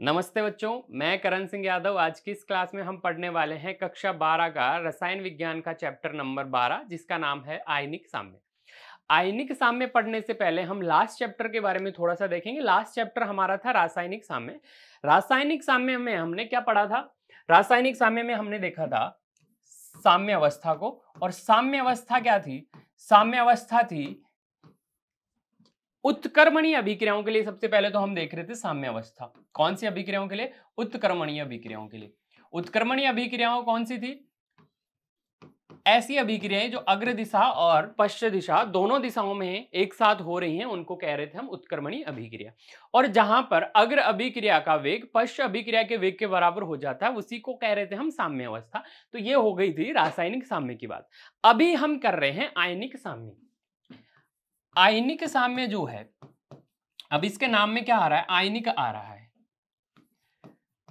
नमस्ते बच्चों, मैं करण सिंह यादव। आज की इस क्लास में हम पढ़ने वाले हैं कक्षा 12 का रसायन विज्ञान का चैप्टर नंबर 12 जिसका नाम है आयनिक साम्य। आयनिक साम्य पढ़ने से पहले हम लास्ट चैप्टर के बारे में थोड़ा सा देखेंगे। लास्ट चैप्टर हमारा था रासायनिक साम्य। रासायनिक साम्य में हमने क्या पढ़ा था? रासायनिक साम्य में हमने देखा था साम्य अवस्था को। और साम्य अवस्था क्या थी? साम्य अवस्था थी उत्क्रमणीय अभिक्रियाओं के लिए। सबसे पहले तो हम देख रहे थे साम्य अवस्था कौन सी अभिक्रियाओं के लिए? उत्क्रमणीय अभिक्रियाओं के लिए। उत्क्रमणीय अभिक्रियाओं कौन सी थी? ऐसी अभिक्रियाएं जो अग्र दिशा और पश्चिम दिशा दोनों दिशाओं में एक साथ हो रही हैं, उनको कह रहे थे हम उत्क्रमणीय अभिक्रिया। और जहां पर अग्र अभिक्रिया का वेग पश्च अभिक्रिया के वेग के बराबर हो जाता है, उसी को कह रहे थे हम साम्य अवस्था। तो ये हो गई थी रासायनिक साम्य की बात। अभी हम कर रहे हैं आयनिक साम्य। आयनिक साम्य जो है, अब इसके नाम में क्या आ रहा है? आयनिक आ रहा है।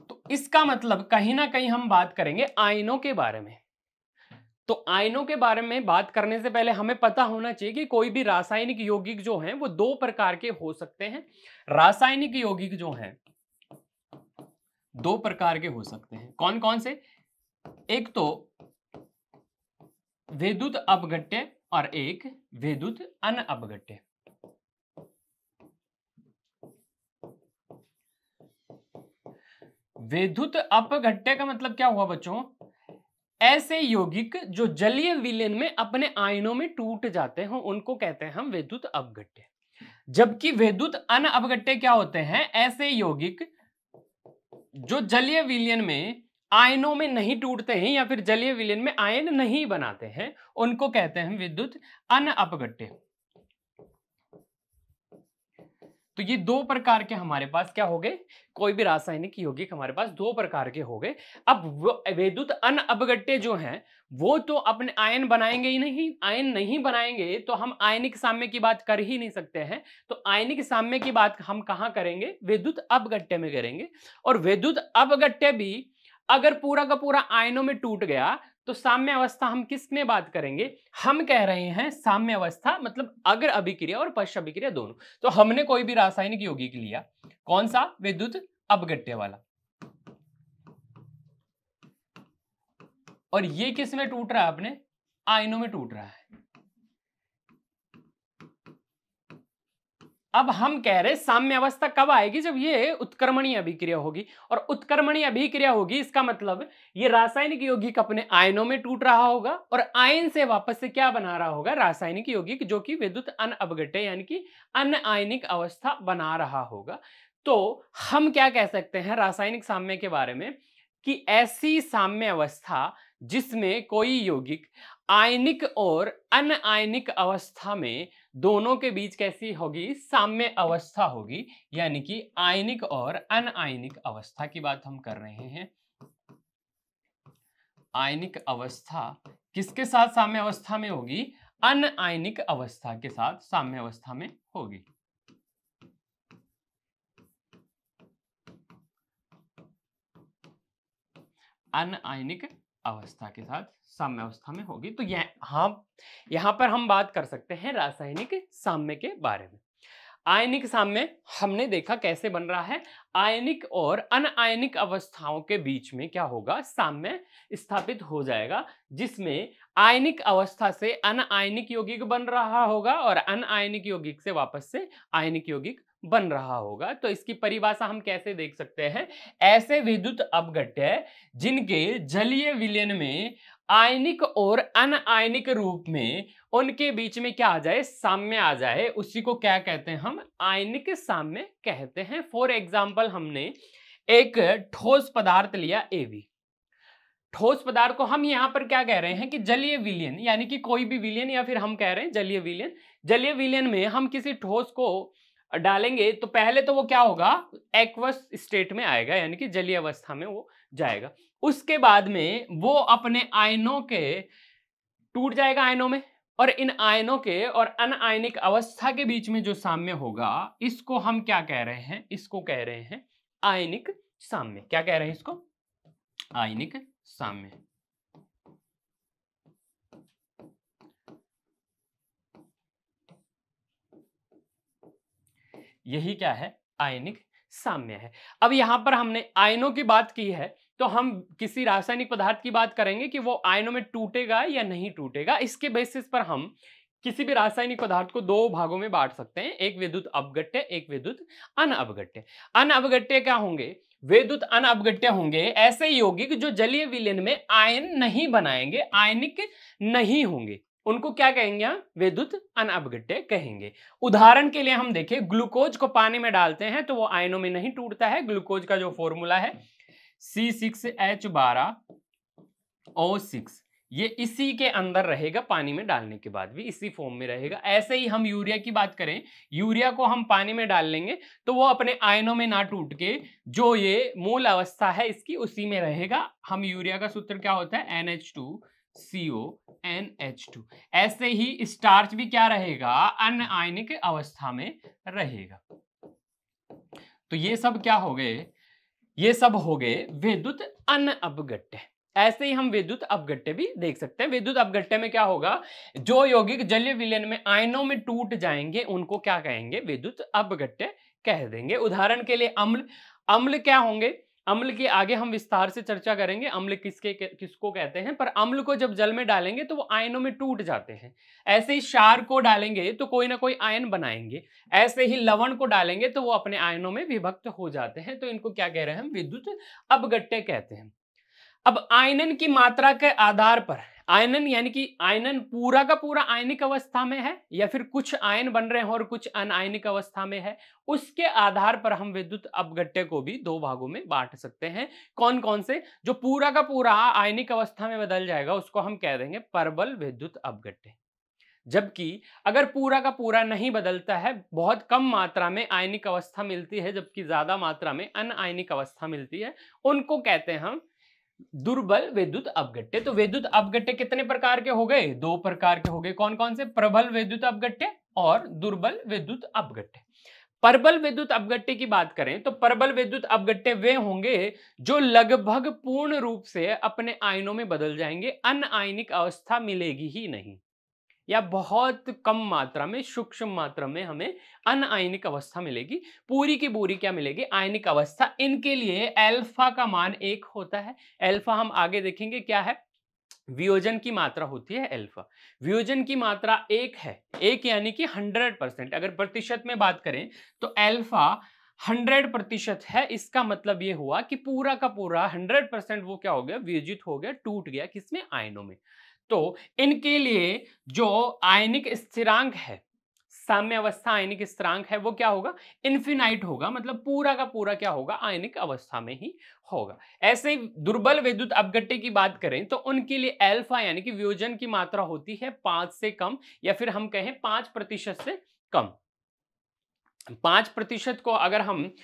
तो इसका मतलब कहीं ना कहीं हम बात करेंगे आयनों के बारे में। तो आयनों के बारे में बात करने से पहले हमें पता होना चाहिए कि कोई भी रासायनिक यौगिक जो हैं वो दो प्रकार के हो सकते हैं। रासायनिक यौगिक जो हैं दो प्रकार के हो सकते हैं। कौन कौन से? एक तो विद्युत अपघट्य और एक विद्युत अनअपघट्य। विद्युत अपघट्य का मतलब क्या हुआ बच्चों? ऐसे यौगिक जो जलीय विलयन में अपने आयनों में टूट जाते हैं उनको कहते हैं हम विद्युत अपघट्य। जबकि विद्युत अनअपघट्य क्या होते हैं? ऐसे यौगिक जो जलीय विलयन में आयनों में नहीं टूटते हैं या फिर जलीय विलयन में आयन नहीं बनाते हैं, उनको कहते हैं विद्युत अनअपघट्य। तो ये दो प्रकार के हमारे पास क्या हो गए? कोई भी रासायनिक यौगिक हमारे पास दो प्रकार के हो गए। अब विद्युत अनअपघट्य जो हैं वो तो अपने आयन बनाएंगे ही नहीं। आयन नहीं बनाएंगे तो हम आयनिक साम्य की बात कर ही नहीं सकते हैं। तो आयनिक साम्य की बात हम कहां करेंगे? विद्युत अपघट्य में करेंगे। और विद्युत अपघट्य भी अगर पूरा का पूरा आयनों में टूट गया तो साम्य अवस्था हम किस में बात करेंगे? हम कह रहे हैं साम्य अवस्था मतलब अग्र अभिक्रिया और पश्च अभिक्रिया दोनों। तो हमने कोई भी रासायनिक यौगिक लिया, कौन सा? विद्युत अपघट्य वाला। और ये किस में टूट रहा है? अपने आयनों में टूट रहा है। अब हम कह रहे हैं साम्य अवस्था कब आएगी? जब ये उत्क्रमणीय अभिक्रिया होगी। और उत्क्रमणीय अभिक्रिया होगी इसका मतलब ये रासायनिक यौगिक अपने आयनों में टूट रहा होगा और आयन से वापस से क्या बना रहा होगा? रासायनिक यौगिक जो कि विद्युत अनअपघट्य यानी कि अनआयनिक अवस्था बना रहा होगा। तो हम क्या कह सकते हैं रासायनिक साम्य के बारे में कि ऐसी साम्य अवस्था जिसमें कोई यौगिक आयनिक और अनआयनिक अवस्था में दोनों के बीच कैसी होगी? साम्य अवस्था होगी। यानी कि आयनिक और अनआयनिक अवस्था की बात हम कर रहे हैं। आयनिक अवस्था किसके साथ साम्य अवस्था में होगी? अनआयनिक अवस्था के साथ साम्य अवस्था में होगी। अनआयनिक अवस्था के साथ साम्य अवस्था में होगी। तो यहां पर हम बात कर सकते हैं रासायनिक साम्य के बारे में। आयनिक साम्य हमने देखा कैसे बन रहा है। आयनिक और अनआयनिक अवस्थाओं के बीच में क्या होगा? साम्य स्थापित हो जाएगा, जिसमें आयनिक अवस्था से अनआयनिक यौगिक बन रहा होगा और अनआयनिक यौगिक से वापस से आयनिक यौगिक बन रहा होगा। तो इसकी परिभाषा हम कैसे देख सकते हैं? ऐसे विद्युत अपघट्य जिनके जलीय विलयन में आयनिक और अनआयनिक रूप में उनके बीच में क्या आ जाए? साम्य आ जाए, उसी को क्या कहते हैं हम? आयनिक साम्य कहते हैं। फॉर एग्जाम्पल हमने एक ठोस पदार्थ लिया AB। ठोस पदार्थ को हम यहां पर क्या कह रहे हैं कि जलीय विलयन यानी कि कोई भी विलयन या फिर हम कह रहे हैं जलीय विलयन। जलीय विलयन में हम किसी ठोस को डालेंगे तो पहले तो वो क्या होगा? एक्वस स्टेट में आएगा यानी कि जलीय अवस्था में वो जाएगा। उसके बाद में वो अपने आयनों के टूट जाएगा आयनों में, और इन आयनों के और अनआयनिक अवस्था के बीच में जो साम्य होगा इसको हम क्या कह रहे हैं? इसको कह रहे हैं आयनिक साम्य। क्या कह रहे हैं इसको? आयनिक साम्य। यही क्या है? आयनिक साम्य है। अब यहां पर हमने आयनों की बात की है, तो हम किसी रासायनिक पदार्थ की बात करेंगे कि वो आयनों में टूटेगा या नहीं टूटेगा। इसके बेसिस पर हम किसी भी रासायनिक पदार्थ को दो भागों में बांट सकते हैं, एक विद्युत अपघट्य, एक विद्युत अनअपघट्य। अनअपघट्य क्या होंगे? विद्युत अनअपघट्य होंगे ऐसे यौगिक जो जलीय विलयन में आयन नहीं बनाएंगे, आयनिक नहीं होंगे, उनको क्या कहेंगे? हम विद्युत अनअपघट्य कहेंगे। उदाहरण के लिए हम देखें, ग्लूकोज को पानी में डालते हैं तो वो आयनों में नहीं टूटता है। ग्लूकोज का जो फॉर्मूला है C6H12O6, ये इसी के अंदर रहेगा, पानी में डालने के बाद भी इसी फॉर्म में रहेगा। ऐसे ही हम यूरिया की बात करें, यूरिया को हम पानी में डाल लेंगे तो वो अपने आयनों में ना टूट के जो ये मूल अवस्था है इसकी उसी में रहेगा। हम यूरिया का सूत्र क्या होता है? NH2CO NH2। ऐसे ही स्टार्च भी क्या रहेगा? अनआयनिक अवस्था में रहेगा। तो ये सब क्या हो गए? ये सब हो गए विद्युत अनअपघट्य। ऐसे ही हम विद्युत अपघट्य भी देख सकते हैं। विद्युत अपघट्य में क्या होगा? जो यौगिक जलीय विलयन में आयनों में टूट जाएंगे उनको क्या कहेंगे? विद्युत अपघट्य कह देंगे। उदाहरण के लिए अम्ल। अम्ल क्या होंगे? अम्ल की आगे हम विस्तार से चर्चा करेंगे अम्ल किसको कहते हैं, पर अम्ल को जब जल में डालेंगे तो वो आयनों में टूट जाते हैं। ऐसे ही क्षार को डालेंगे तो कोई ना कोई आयन बनाएंगे। ऐसे ही लवण को डालेंगे तो वो अपने आयनों में विभक्त हो जाते हैं। तो इनको क्या कह रहे हैं? हम विद्युत अपघट्य कहते हैं। अब आयनन की मात्रा के आधार पर, आयनन यानी कि आयनन पूरा का पूरा आयनिक अवस्था में है या फिर कुछ आयन बन रहे हैं और कुछ अनायनिक अवस्था में है, उसके आधार पर हम विद्युत अपघट्य को भी दो भागों में बांट सकते हैं। कौन कौन से? जो पूरा का पूरा आयनिक अवस्था में बदल जाएगा उसको हम कह देंगे परबल विद्युत अपघट्य। जबकि अगर पूरा का पूरा नहीं बदलता है, बहुत कम मात्रा में आयनिक अवस्था मिलती है जबकि ज्यादा मात्रा में अनआयनिक अवस्था मिलती है, उनको कहते हैं हम दुर्बल विद्युत अपघट्य। तो विद्युत अपघट्य कितने प्रकार के हो गए? दो प्रकार के हो गए। कौन कौन से? प्रबल विद्युत अपघट्य और दुर्बल विद्युत अपघट्य। प्रबल विद्युत अपघट्य की बात करें तो प्रबल विद्युत अपघट्य वे होंगे जो लगभग पूर्ण रूप से अपने आयनों में बदल जाएंगे, अनआयनिक अवस्था मिलेगी ही नहीं, या बहुत कम मात्रा में, सूक्ष्म मात्रा में हमें अनआयनिक अवस्था मिलेगी। पूरी की पूरी क्या मिलेगी? आयनिक अवस्था। इनके लिए अल्फा का मान 1 होता है। अल्फा हम आगे देखेंगे क्या है, वियोजन की मात्रा होती है अल्फा। वियोजन की मात्रा 1 है, 1 यानी कि 100%। अगर प्रतिशत में बात करें तो अल्फा 100% है। इसका मतलब ये हुआ कि पूरा का पूरा 100% वो क्या हो गया? वियोजित हो गया, टूट गया। किसमें? आयनों में। तो इनके लिए जो आयनिक स्थिरांक है, साम्य अवस्था आयनिक स्थिरांक है, वो क्या होगा? इन्फिनाइट होगा। मतलब पूरा का पूरा क्या होगा? आयनिक अवस्था में ही होगा। ऐसे ही दुर्बल विद्युत अपघट्य की बात करें तो उनके लिए अल्फा यानी कि वियोजन की मात्रा होती है 5 से कम, या फिर हम कहें 5% से कम। 5% को अगर हम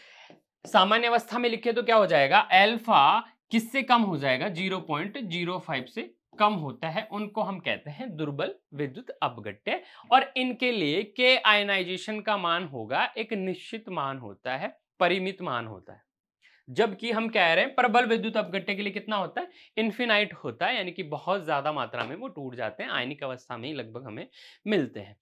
सामान्य अवस्था में लिखे तो क्या हो जाएगा? अल्फा किससे कम हो जाएगा? 0.05 से कम होता है, उनको हम कहते हैं दुर्बल विद्युत अपघट्य। और इनके लिए के आयनाइजेशन का मान होगा, एक निश्चित मान होता है, परिमित मान होता है। जबकि हम कह रहे हैं प्रबल विद्युत अपघट्य के लिए कितना होता है? इन्फिनाइट होता है, यानी कि बहुत ज्यादा मात्रा में वो टूट जाते हैं, आयनिक अवस्था में ही लगभग हमें मिलते हैं।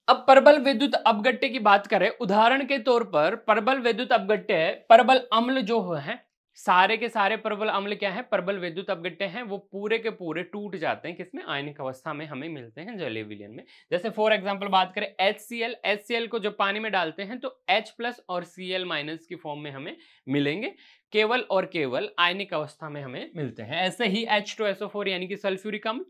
अब प्रबल विद्युत अपघट्य की बात करें, उदाहरण के तौर पर प्रबल विद्युत अपघट्य, प्रबल अम्ल जो है, सारे के सारे प्रबल अम्ल क्या है? प्रबल विद्युत अपघट्य हैं। वो पूरे के पूरे टूट जाते हैं, किसमें? आयनिक अवस्था में हमें मिलते हैं जलीय विलयन में। जैसे फॉर एग्जांपल बात करें HCl, HCl को जब पानी में डालते हैं तो H+ और Cl- की फॉर्म में हमें मिलेंगे, केवल और केवल आयनिक अवस्था में हमें मिलते हैं। ऐसे ही H2SO4 यानी कि सल्फ्यूरिक अम्ल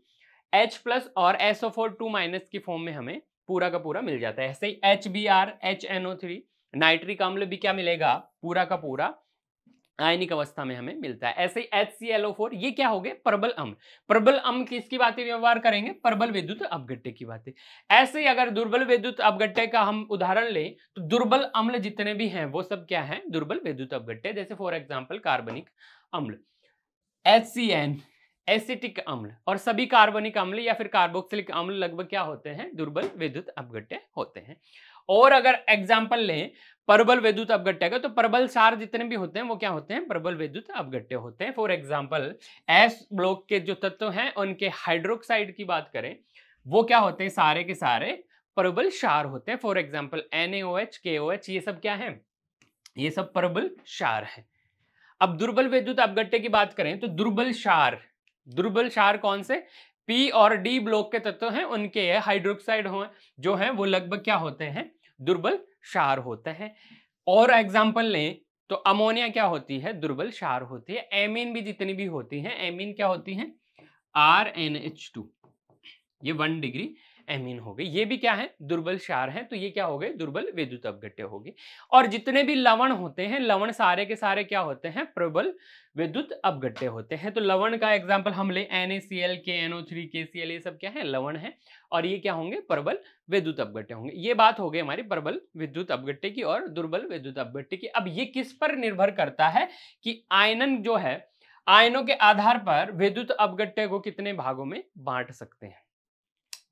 H+ और SO4 2- की फॉर्म में हमें पूरा का पूरा मिल जाता है। ऐसे ही HBr, HNO3 नाइट्रिक अम्ल भी क्या मिलेगा? पूरा का पूरा आयनिक अवस्था में हमें मिलता है। ऐसे ही HClO4, ये क्या हो गए? प्रबल अम्ल। प्रबल अम्ल किसकी बातें व्यवहार करेंगे? प्रबल विद्युत अपघट्य की बातें। ऐसे ही अगर दुर्बल विद्युत अपघट्य का हम उदाहरण लें तो दुर्बल अम्ल जितने भी हैं वो सब क्या है? दुर्बल विद्युत अपघट्य। जैसे फॉर एग्जाम्पल कार्बनिक अम्ल, HCN, एसिटिक अम्ल, और सभी कार्बनिक अम्ल या फिर कार्बोक्सिलिक अम्ल लगभग क्या होते हैं? दुर्बल विद्युत अपघट्य होते हैं। और अगर एग्जाम्पल लें प्रबल विद्युत अपघट्य का, तो प्रबल क्षार जितने भी होते हैं वो क्या होते हैं? प्रबल विद्युत अपघट्य होते हैं। फॉर एग्जाम्पल S ब्लॉक के जो तत्व हैं उनके हाइड्रोक्साइड की बात करें, वो क्या होते हैं? सारे के सारे प्रबल क्षार होते हैं। फॉर एग्जाम्पल NaOH, KOH, ये सब क्या है? ये सब प्रबल क्षार है। अब दुर्बल विद्युत अपघट्य की बात करें तो दुर्बल क्षार कौन से? पी और डी ब्लॉक के तत्व हैं, उनके हाइड्रोक्साइड हो जो हैं वो लगभग क्या होते हैं? दुर्बल क्षार होते हैं। और एग्जाम्पल लें तो अमोनिया क्या होती है? दुर्बल क्षार होती है। एमीन भी जितनी भी होती हैं, एमीन क्या होती हैं? RnH2, ये 1 डिग्री एमीन हो गई। ये भी क्या है? दुर्बल क्षार है। तो ये क्या हो गए? दुर्बल विद्युत अपघट्य होगी। और जितने भी लवण होते हैं, लवण सारे के सारे क्या होते हैं? प्रबल विद्युत अपघट्य होते हैं। तो लवण का एग्जांपल हम ले NaCl, KNO3, KCl, ये सब क्या है? लवण है। और ये क्या होंगे? प्रबल विद्युत अपघट्य होंगे। ये बात हो गई हमारी प्रबल विद्युत अपघट्य की और दुर्बल विद्युत अपघट्य की। अब ये किस पर निर्भर करता है कि आयनन जो है, आयनों के आधार पर विद्युत अपघट्य को कितने भागों में बांट सकते हैं।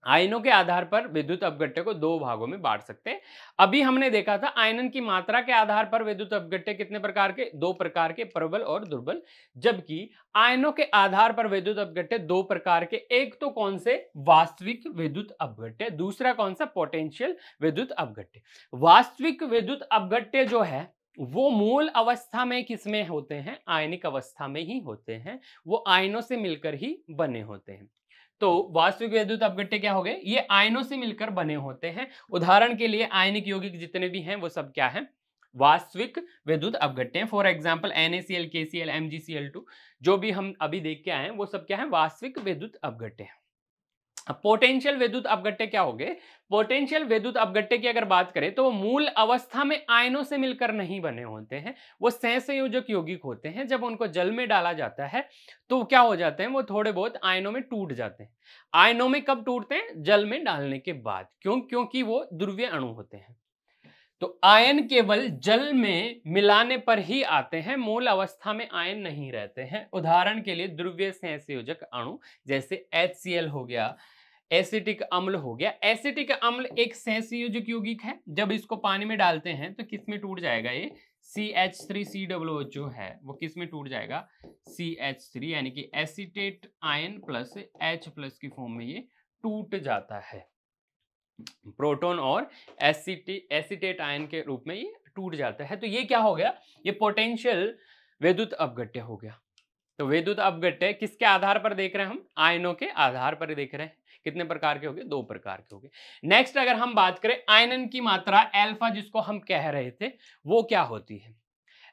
आयनों के आधार पर विद्युत अपघट्य को 2 भागों में बांट सकते हैं। अभी हमने देखा था आयनन की मात्रा के आधार पर विद्युत अपघट्य कितने प्रकार के? 2 प्रकार के, प्रबल और दुर्बल। जबकि आयनों के आधार पर विद्युत अपघट्य 2 प्रकार के, एक तो कौन से? वास्तविक विद्युत अपघट्य, दूसरा कौन सा? पोटेंशियल विद्युत अपघट्य। वास्तविक विद्युत अपघट्य जो है वो मूल अवस्था में किसमें होते हैं? आयनिक अवस्था में ही होते हैं। वो आयनों से मिलकर ही बने होते हैं। तो वास्तविक विद्युत अपघट्य क्या हो गए? ये आयनों से मिलकर बने होते हैं। उदाहरण के लिए आयनिक यौगिक जितने भी हैं वो सब क्या है? वास्तविक विद्युत अपघट्य। For example NaCl, KCl, MgCl2 जो भी हम अभी देख के आए हैं वो सब क्या है? वास्तविक विद्युत अपघट्य है। अब पोटेंशियल विद्युत अपघट्य क्या हो गए? पोटेंशियल विद्युत अपघट्य की अगर बात करें तो वो मूल अवस्था में आयनों से मिलकर नहीं बने होते हैं। वो सहसंयोजक यौगिक होते हैं। जब उनको जल में डाला जाता है तो क्या हो जाते हैं? वो थोड़े बहुत आयनों में टूट जाते हैं। आयनों में कब टूटते हैं? जल में डालने के बाद। क्यों? क्योंकि वो ध्रुवीय अणु होते हैं। तो आयन केवल जल में मिलाने पर ही आते हैं, मूल अवस्था में आयन नहीं रहते हैं। उदाहरण के लिए ध्रुवीय सहसंयोजक अणु जैसे HCl हो गया, एसिटिक अम्ल हो गया। एसिटिक अम्ल एक सहसंयोजक यौगिक है। जब इसको पानी में डालते हैं तो किस में टूट जाएगा? ये CH3COOH जो है वो किस में टूट जाएगा? CH3 यानी कि acetate ion plus H plus की फॉर्म में ये टूट जाता है। प्रोटॉन और एसिटेट आयन के रूप में ये टूट जाता है। तो ये क्या हो गया? ये पोटेंशियल विद्युत अपघट्य हो गया। तो विद्युत अपघट्य किसके आधार पर देख रहे हैं हम? आयनों के आधार पर देख रहे हैं। कितने प्रकार के हो गए? 2 प्रकार के हो गए। नेक्स्ट अगर हम बात करें आयनन की मात्रा अल्फा जिसको हम कह रहे थे वो क्या होती है?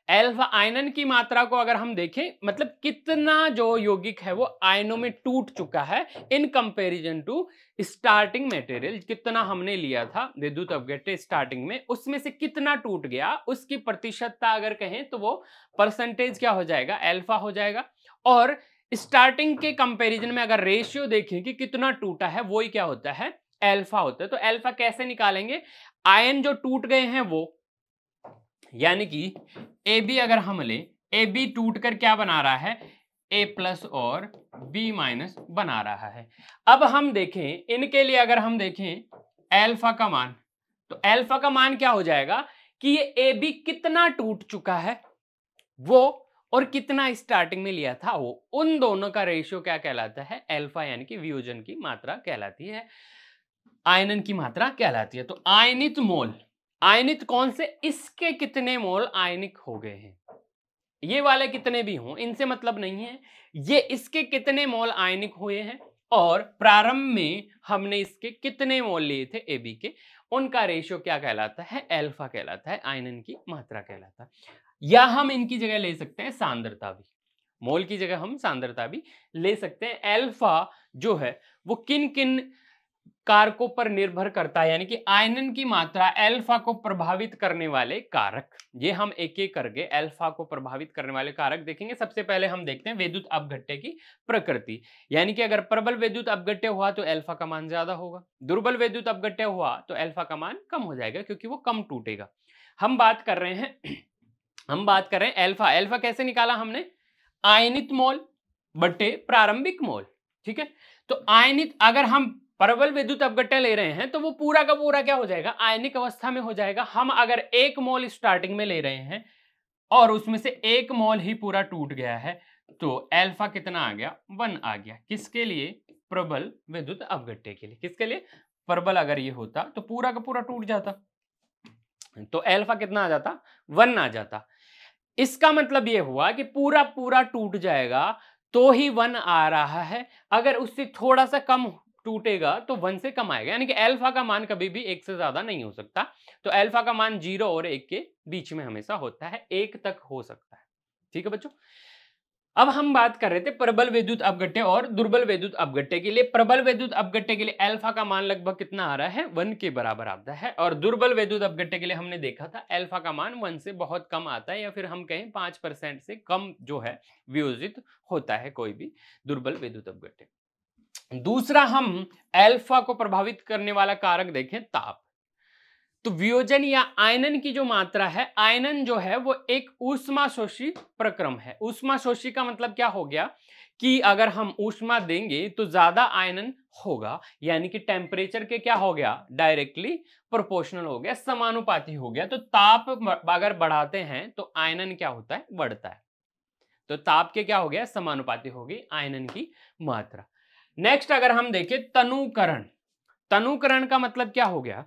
अल्फा आयनन की मात्रा को अगर हम देखें मतलब कितना जो यौगिक है वो आयनों में टूट चुका है in comparison to starting material. कितना हमने लिया था विद्युत अपघट्य स्टार्टिंग में, उसमें से कितना टूट गया उसकी प्रतिशतता अगर कहें तो वो परसेंटेज क्या हो जाएगा? अल्फा हो जाएगा। और स्टार्टिंग के कंपैरिजन में अगर रेशियो देखें कि कितना टूटा है वो ही क्या होता है? अल्फा होता है। तो अल्फा कैसे निकालेंगे? आयन जो टूट गए हैं वो, यानी कि AB अगर हम ले, AB टूट कर क्या बना रहा है? A प्लस और B माइनस बना रहा है। अब हम देखें इनके लिए अगर हम देखें अल्फा का मान, तो अल्फा का मान क्या हो जाएगा कि ये AB कितना टूट चुका है वो और कितना स्टार्टिंग में लिया था वो, उन दोनों का रेशियो क्या कहलाता है? अल्फा, यानी कि वियोजन की मात्रा कहलाती है, आयनन की मात्रा कहलाती है। तो आयनित मोल, आयनित कौन से? इसके कितने मोल आयनिक हो गए हैं। ये वाले कितने भी हों इनसे मतलब नहीं है, ये इसके कितने मोल आयनिक हुए हैं और प्रारंभ में हमने इसके कितने मोल लिए थे AB के, उनका रेशियो क्या कहलाता है? अल्फा कहलाता है, आयनन की मात्रा कहलाता है। या हम इनकी जगह ले सकते हैं सांद्रता भी, मोल की जगह हम सांद्रता भी ले सकते हैं। अल्फा जो है वो किन किन कारकों पर निर्भर करता है, यानी कि आयनन की मात्रा अल्फा को प्रभावित करने वाले कारक, ये हम एक एक करके अल्फा को प्रभावित करने वाले कारक देखेंगे। सबसे पहले हम देखते हैं विद्युत अपघट्य की प्रकृति, यानी कि अगर प्रबल विद्युत अपघट्य हुआ तो अल्फा का मान ज्यादा होगा, दुर्बल विद्युत अपघट्य हुआ तो अल्फा का मान कम हो जाएगा क्योंकि वो कम टूटेगा। हम बात कर रहे हैं अल्फा। अल्फा कैसे निकाला हमने? आयनित मोल बटे प्रारंभिक मोल, ठीक है। तो आयनित अगर हम प्रबल विद्युत अपघट्य ले रहे हैं तो वो पूरा का पूरा क्या हो जाएगा? आयनिक अवस्था में हो जाएगा। हम अगर 1 मोल स्टार्टिंग में ले रहे हैं और उसमें से 1 मोल ही पूरा टूट गया है तो अल्फा कितना आ गया? 1 आ गया। किसके लिए? प्रबल विद्युत अपघट्य के लिए। किसके लिए? प्रबल अगर ये होता तो पूरा का पूरा टूट जाता। तो अल्फा कितना आ जाता, 1 आ जाता। इसका मतलब ये हुआ कि पूरा पूरा टूट जाएगा तो ही 1 आ रहा है, अगर उससे थोड़ा सा कम टूटेगा तो 1 से कम आएगा, यानी कि अल्फा का मान कभी भी 1 से ज्यादा नहीं हो सकता। तो अल्फा का मान 0 और 1 के बीच में हमेशा होता है, 1 तक हो सकता है। ठीक है बच्चों, अब हम बात कर रहे थे प्रबल विद्युत अपघट्य और दुर्बल विद्युत अपघट्य के लिए। प्रबल विद्युत अपघट्य के लिए अल्फा का मान लगभग कितना आ रहा है, 1 के बराबर आता है, और दुर्बल विद्युत अपघट्य के लिए हमने देखा था अल्फा का मान 1 से बहुत कम आता है, या फिर हम कहें 5% से कम जो है वियोजित होता है कोई भी दुर्बल विद्युत अपघट्य। दूसरा, हम अल्फा को प्रभावित करने वाला कारक देखें, ताप। तो वियोजन या आयनन की जो मात्रा है, आयनन जो है वो एक ऊष्माशोषी प्रक्रम है। ऊष्माशोषी का मतलब क्या हो गया कि अगर हम ऊष्मा देंगे तो ज्यादा आयनन होगा, यानी कि टेम्परेचर के क्या हो गया, डायरेक्टली प्रोपोर्शनल हो गया, समानुपाती हो गया। तो ताप अगर बढ़ाते हैं तो आयनन क्या होता है, बढ़ता है। तो ताप के क्या हो गया, समानुपाती होगी आयनन की मात्रा। नेक्स्ट अगर हम देखें तनुकरण, तनुकरण का मतलब क्या हो गया,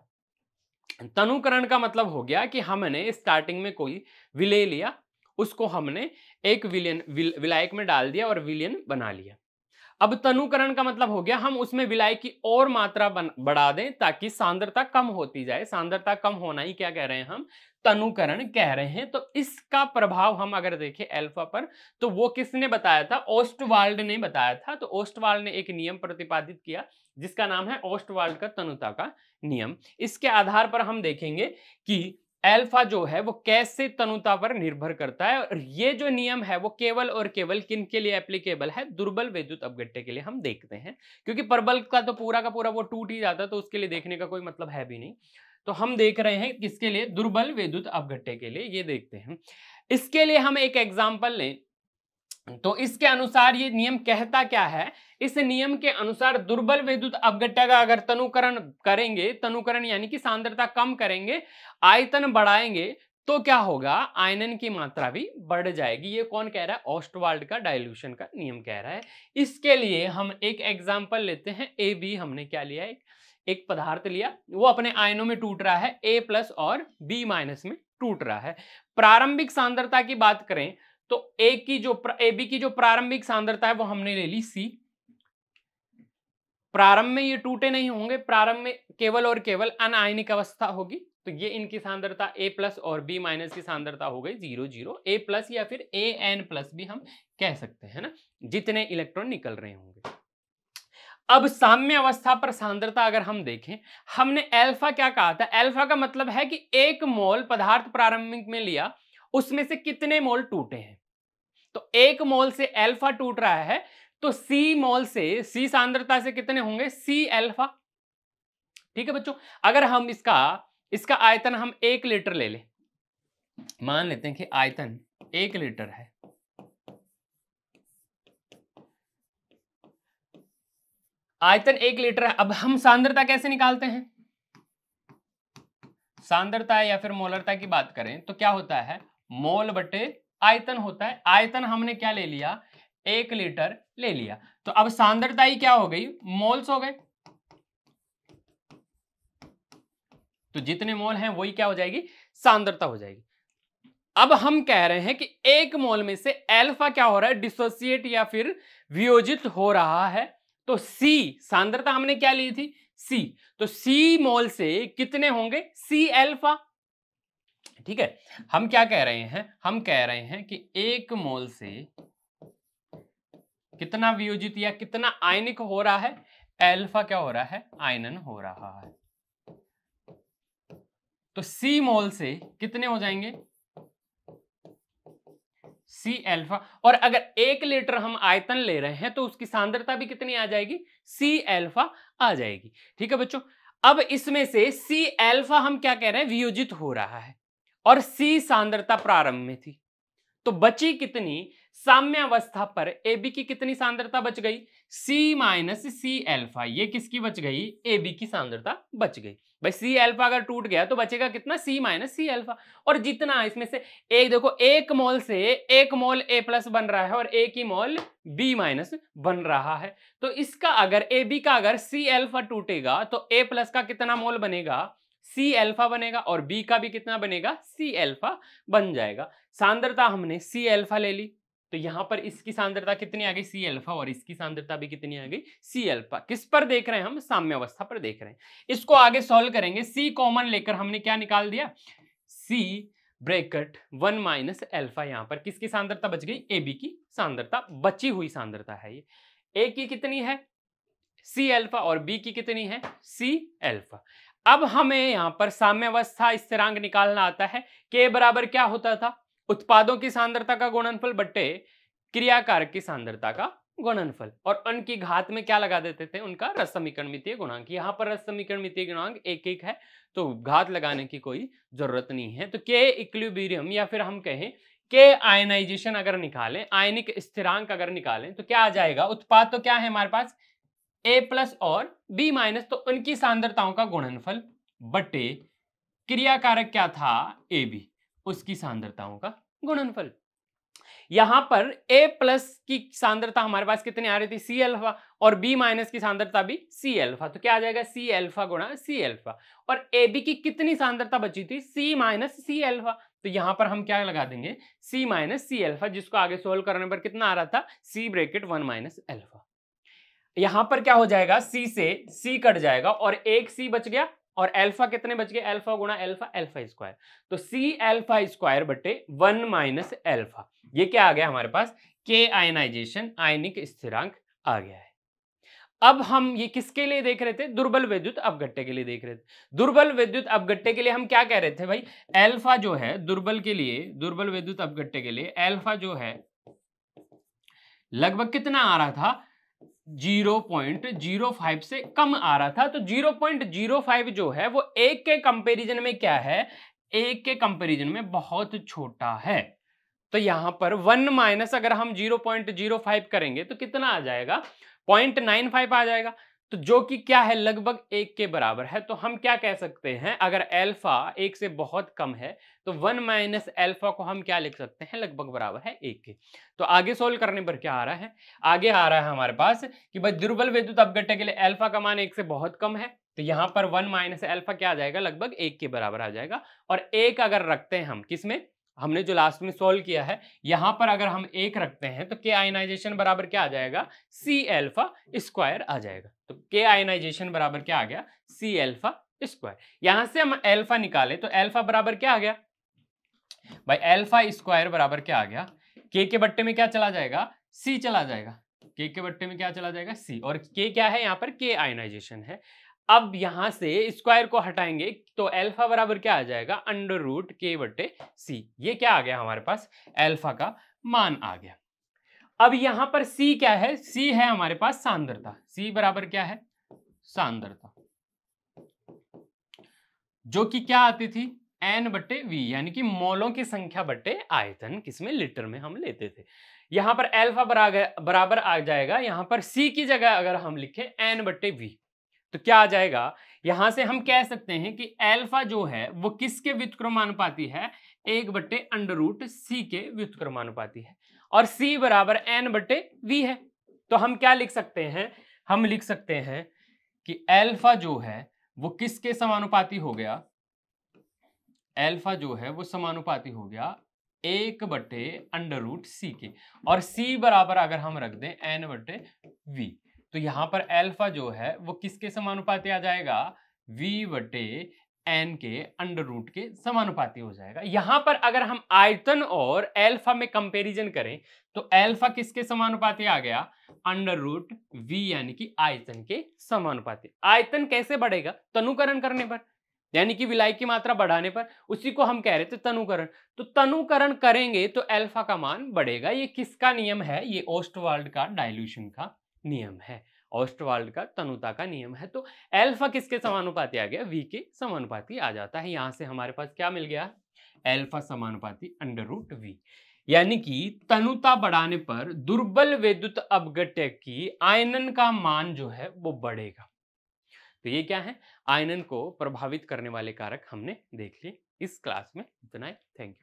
तनुकरण का मतलब हो गया कि हमने स्टार्टिंग में कोई विलेय लिया, उसको हमने एक विलायक में डाल दिया और विलयन बना लिया। अब तनुकरण का मतलब हो गया हम उसमें विलायक की और मात्रा बढ़ा दें ताकि सांद्रता कम होती जाए। सांद्रता कम होना ही क्या कह रहे हैं हम, तनुकरण कह रहे हैं। तो इसका प्रभाव हम अगर देखें अल्फा पर, तो वो किसने बताया था, ओस्टवाल्ड ने बताया था। तो ओस्टवाल्ड ने एक नियम प्रतिपादित किया जिसका नाम है ओस्टवाल्ड का तनुता का नियम। इसके आधार पर हम देखेंगे कि अल्फा जो है वो कैसे तनुता पर निर्भर करता है, और ये जो नियम है वो केवल और केवल किन के लिए एप्लीकेबल है, दुर्बल विद्युत अपघट्य के लिए हम देखते हैं, क्योंकि प्रबल का तो पूरा का पूरा वो टूट ही जाता है, तो उसके लिए देखने का कोई मतलब है भी नहीं। तो हम देख रहे हैं किसके लिए, दुर्बल विद्युत अपघट्य के लिए, ये देखते हैं। इसके लिए हम एक एग्जाम्पल लें, तो इसके अनुसार ये नियम कहता क्या है, इस नियम के अनुसार दुर्बल विद्युत अपघट्य का अगर तनुकरण करेंगे, तनुकरण यानी कि सांद्रता कम करेंगे, आयतन बढ़ाएंगे, तो क्या होगा, आयनन की मात्रा भी बढ़ जाएगी। ये कौन कह रहा है, ओस्टवाल्ड का डाइल्यूशन का नियम कह रहा है। इसके लिए हम एक एग्जांपल लेते हैं, ए बी हमने क्या लिया, एक पदार्थ लिया, वो अपने आयनों में टूट रहा है, ए प्लस और बी माइनस में टूट रहा है। प्रारंभिक सांद्रता की बात करें तो ए बी की जो प्रारंभिक सांद्रता है वो हमने ले ली सी। प्रारंभ में ये टूटे नहीं होंगे, प्रारंभ में केवल और केवल अनायनिक अवस्था होगी, तो ये इनकी सांद्रता ए प्लस और बी माइनस की सांद्रता हो गई 0 0, ए प्लस या फिर ए एन प्लस भी हम कह सकते हैं ना, जितने इलेक्ट्रॉन निकल रहे होंगे। अब साम्य अवस्था पर सांद्रता अगर हम देखें, हमने अल्फा क्या कहा था, अल्फा का मतलब है कि 1 मोल पदार्थ प्रारंभिक में लिया, उसमें से कितने मोल टूटे हैं। तो 1 मोल से अल्फा टूट रहा है, तो सी मोल से, सी सांद्रता से कितने होंगे, सी अल्फा। ठीक है बच्चों, अगर हम इसका आयतन हम 1 लीटर ले लें, मान लेते हैं कि आयतन 1 लीटर है, आयतन 1 लीटर है। अब हम सांद्रता कैसे निकालते हैं, सांद्रता या फिर मोलरता की बात करें तो क्या होता है, मोल बटे आयतन होता है। आयतन हमने क्या ले लिया, 1 लीटर ले लिया, तो अब सांद्रता ही क्या हो गई, मोल्स हो गए। तो जितने मोल हैं वही क्या हो जाएगी, सांद्रता हो जाएगी। अब हम कह रहे हैं कि 1 मोल में से अल्फा क्या हो रहा है, डिसोसिएट या फिर वियोजित हो रहा है। तो सी सांद्रता हमने क्या ली थी, सी, तो सी मोल से कितने होंगे, सी अल्फा। ठीक है, हम क्या कह रहे हैं, हम कह रहे हैं कि 1 मोल से कितना वियोजित या कितना आयनिक हो रहा है, अल्फा क्या हो रहा है, आयनन हो रहा है। तो सी मोल से कितने हो जाएंगे, सी अल्फा। और अगर 1 लीटर हम आयतन ले रहे हैं तो उसकी सांद्रता भी कितनी आ जाएगी, सी अल्फा आ जाएगी। ठीक है बच्चों, अब इसमें से सी अल्फा हम क्या कह रहे हैं, वियोजित हो रहा है, और सी सांद्रता प्रारंभ में थी, तो बची कितनी, साम्य अवस्था पर ए बी की कितनी सांद्रता बच गई, सी माइनस सी अल्फा। ये किसकी बच गई, ए बी की सांद्रता बच गई। भाई सी अल्फा अगर टूट गया तो बचेगा कितना, सी माइनस सी अल्फा। और जितना इसमें से एक देखो, 1 मोल से 1 मोल ए प्लस बन रहा है और 1 ही मोल बी माइनस बन रहा है। तो इसका अगर ए बी का अगर सी अल्फा टूटेगा तो ए प्लस का कितना मोल बनेगा, सी अल्फा बनेगा और बी का भी कितना बनेगा, सी अल्फा बन जाएगा। सांद्रता हमने सी अल्फा ले ली, तो यहां पर इसकी सांद्रता कितनी आ गई, सी अल्फा, और इसकी सांद्रता भी कितनी आ गई, सी अल्फा। किस पर देख रहे हैं हम, साम्य अवस्था पर देख रहे हैं। इसको आगे सॉल्व करेंगे, सी कॉमन लेकर हमने क्या निकाल दिया, सी ब्रैकेट 1 माइनस अल्फा। यहां पर किसकी सांद्रता बच गई, ए बी की सांद्रता, बची हुई सांद्रता है ये। ए की कितनी है, सी अल्फा, और बी की कितनी है, सी अल्फा। अब हमें यहां पर साम्यावस्था स्थिरांक निकालना आता है। के बराबर क्या होता था, उत्पादों की सांद्रता का गुणनफल बट्टे क्रियाकारक की सांद्रता का गुणनफल, और उनकी घात में क्या लगा देते थे, उनका रस समीकरणमितीय गुणांक। यहां पर रस समीकरणमितीय गुणांक एक एक है, तो घात लगाने की कोई जरूरत नहीं है। तो के इक्विलिब्रियम या फिर हम कहें के आयनाइजेशन अगर निकालें, आयनिक स्थिरांक अगर निकालें, तो क्या आ जाएगा, उत्पाद तो क्या है हमारे पास, ए प्लस और बी माइनस, तो उनकी सांद्रताओं का गुणनफल बटे क्रियाकारक क्या था, ए बी, उसकी सांद्रताओं का गुणनफल। यहां पर ए प्लस की सांद्रता हमारे पास कितनी आ रही थी, सी अल्फा, और बी माइनस की सांद्रता भी सी अल्फा, तो क्या आ जाएगा, सी अल्फा गुणा सी अल्फा। और ए बी की कितनी सांद्रता बची थी, सी माइनस सी अल्फा, तो यहां पर हम क्या लगा देंगे, सी माइनस सी अल्फा, जिसको आगे सोल्व करने पर कितना आ रहा था, सी ब्रैकेट 1 माइनस अल्फा। यहां पर क्या हो जाएगा, सी से सी कट जाएगा और एक सी बच गया, और अल्फा कितने बच गए, अल्फा गुणा अल्फा, अल्फा स्क्वायर, तो सी अल्फा स्क्वायर बटे 1 माइनस अल्फा। ये क्या आ गया हमारे पास, के आयनाइजेशन, आयनिक स्थिरांक आ गया है। अब हम ये किसके लिए देख रहे थे, दुर्बल विद्युत अपघट्य के लिए देख रहे थे। दुर्बल विद्युत अपघट्य के लिए हम क्या कह रहे थे भाई, अल्फा जो है दुर्बल के लिए, दुर्बल विद्युत अपघट्य के लिए अल्फा जो है लगभग कितना आ रहा था, 0.05 से कम आ रहा था। तो 0.05 जो है वो एक के कंपैरिजन में क्या है, एक के कंपैरिजन में बहुत छोटा है। तो यहां पर 1 माइनस अगर हम 0.05 करेंगे तो कितना आ जाएगा, 0.95 आ जाएगा, तो जो कि क्या है, लगभग एक के बराबर है। तो हम क्या कह सकते हैं, अगर अल्फा एक से बहुत कम है तो 1 माइनस अल्फा को हम क्या लिख सकते हैं, लगभग बराबर है एक के। तो आगे सोल्व करने पर क्या आ रहा है, आगे आ रहा है हमारे पास कि भाई दुर्बल विद्युत अपघट्य के लिए अल्फा का मान एक से बहुत कम है, तो यहां पर 1 माइनस अल्फा क्या आ जाएगा, लगभग एक के बराबर आ जाएगा। और एक अगर रखते हैं हम किसमें, हमने जो लास्ट में सोल्व किया है, यहां पर अगर हम एक रखते हैं तो के आयनाइजेशन बराबर क्या आ जाएगा, सी अल्फा स्क्वायर आ जाएगा। तो के आयनाइजेशन बराबर क्या आ गया, सी अल्फा स्क्वायर। यहां से हम अल्फा निकाले तो अल्फा बराबर क्या आ गया भाई, अल्फा स्क्वायर बराबर क्या आ गया, के बट्टे में क्या चला जाएगा, सी चला जाएगा, के बट्टे में क्या चला जाएगा, सी, और के क्या है यहाँ पर, के आयनाइजेशन है। अब यहां से स्क्वायर को हटाएंगे तो अल्फा बराबर क्या आ जाएगा, अंडर रूट के बट्टे सी। ये क्या आ गया हमारे पास, अल्फा का मान आ गया। अब यहां पर सी क्या है, सी है हमारे पास सांद्रता, सी बराबर क्या है, सांद्रता, जो कि क्या आती थी, एन बट्टे वी, यानी कि मोलों की संख्या बट्टे आयतन, किसमें, लीटर में हम लेते थे। यहां पर अल्फा बराबर आ जाएगा, यहां पर सी की जगह अगर हम लिखें एन बट्टे वी, तो क्या आ जाएगा, यहां से हम कह सकते हैं कि अल्फा जो है वो किसके व्युत्क्रमानुपाती है, 1 बट्टे अंडर रूट सी के व्युत्क्रमानुपाती है, और सी बराबर एन बट्टे वी है। तो हम क्या लिख सकते हैं, हम लिख सकते हैं कि अल्फा जो है वो किसके समानुपाती हो गया, अल्फा जो है वो समानुपाती हो गया 1 बट्टे अंडर रूट सी के, और सी बराबर अगर हम रख दें एन बट्टे वी, तो यहां पर अल्फा जो है वो किसके समानुपाती आ जाएगा, v बटे एन के अंडर रूट के समानुपाती हो जाएगा। यहां पर अगर हम आयतन और अल्फा में कंपैरिजन करें तो अल्फा किसके समानुपाती आ गया, अंडर रूट v, यानी कि आयतन के समानुपाती। आयतन कैसे बढ़ेगा, तनुकरण करने पर, यानी कि विलायक की मात्रा बढ़ाने पर, उसी को हम कह रहे थे तनुकरण। तो तनुकरण करेंगे तो अल्फा का मान बढ़ेगा। ये किसका नियम है, ये ओस्टवाल्ड का डाइल्यूशन का नियम है, ओस्टवाल्ड का तनुता का नियम है। तो अल्फा किसके समानुपाती आ गया, वी के समानुपाती आ जाता है। यहां से हमारे पास क्या मिल गया, अल्फा समानुपाती अंडर रूट वी, यानी कि तनुता बढ़ाने पर दुर्बल विद्युत अपघट्य की आयनन का मान जो है वो बढ़ेगा। तो ये क्या है, आयनन को प्रभावित करने वाले कारक हमने देख लिए इस क्लास में। इतना ही, थैंक यू।